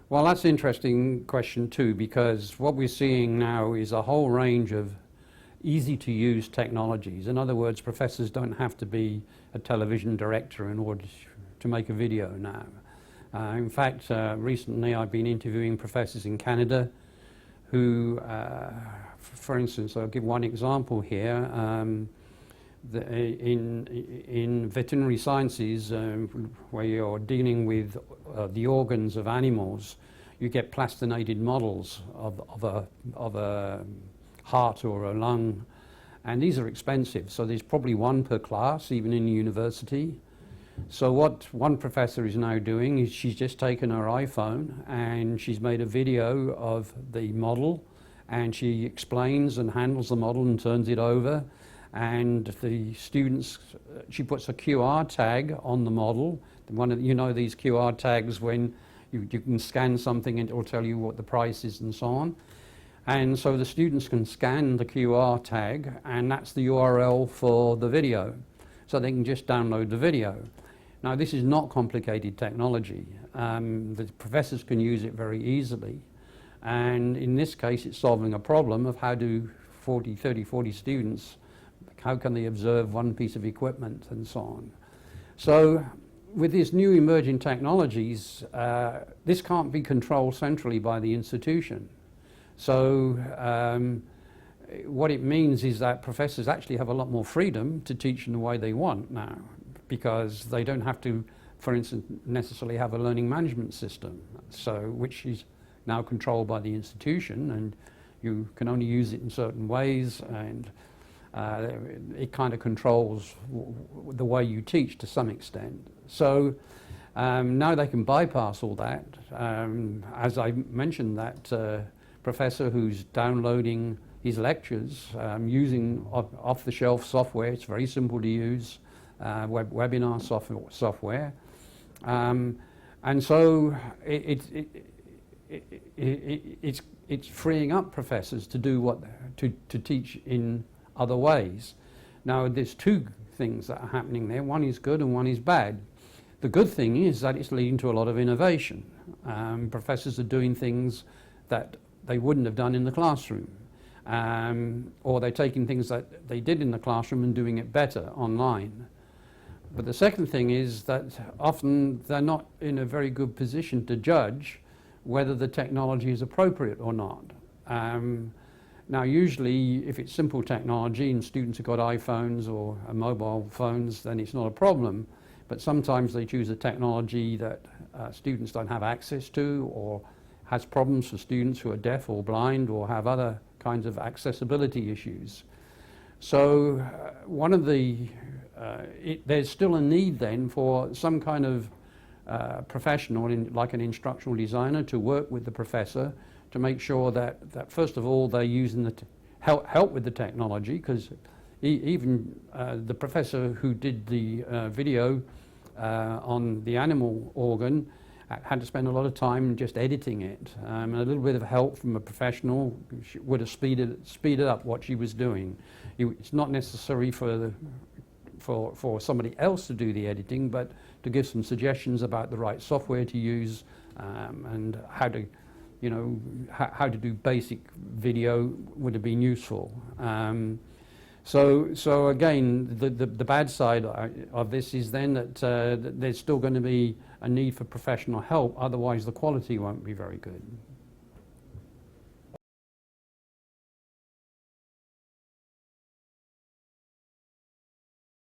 Well, that's an interesting question too, because what we're seeing now is a whole range of easy-to-use technologies. In other words, professors don't have to be a television director in order to make a video now. In fact, recently I've been interviewing professors in Canada who, for instance, I'll give one example here. In veterinary sciences, where you're dealing with the organs of animals, you get plastinated models of a heart or a lung, and these are expensive. So there's probably one per class, even in the university. So what one professor is now doing is she's just taken her iPhone and she's made a video of the model, and she explains and handles the model and turns it over. And the students, she puts a QR tag on the model. You know these QR tags when you can scan something and it will tell you what the price is and so on. And so the students can scan the QR tag, and that's the URL for the video. So they can just download the video. Now this is not complicated technology. The professors can use it very easily. And in this case it's solving a problem of how do 30, 40 students, how can they observe one piece of equipment and so on. So with these new emerging technologies, this can't be controlled centrally by the institution. So what it means is that professors actually have a lot more freedom to teach in the way they want now, because they don't have to, for instance, necessarily have a learning management system, so which is now controlled by the institution, and you can only use it in certain ways, and it kind of controls the way you teach to some extent. So now they can bypass all that. As I mentioned, that professor who's downloading his lectures using off-the-shelf software. It's very simple to use, webinar software. And so it's freeing up professors to do to teach in other ways. Now there's two things that are happening there. One is good and one is bad. The good thing is that it's leading to a lot of innovation. Professors are doing things that they wouldn't have done in the classroom. Or they're taking things that they did in the classroom and doing it better online. But the second thing is that often they're not in a very good position to judge whether the technology is appropriate or not. Now usually if it's simple technology and students have got iPhones or mobile phones, then it's not a problem. But sometimes they choose a technology that students don't have access to, or has problems for students who are deaf or blind or have other kinds of accessibility issues. So one of the, there's still a need then for some kind of professional, like an instructional designer, to work with the professor to make sure that first of all they're using the help with the technology, because even the professor who did the video on the animal organ had to spend a lot of time just editing it, and a little bit of help from a professional would have speeded up what she was doing. It's not necessary for somebody else to do the editing, but to give some suggestions about the right software to use, and how to, how to do basic video would have been useful. So again, the bad side of this is then that there's still going to be a need for professional help, otherwise the quality won't be very good.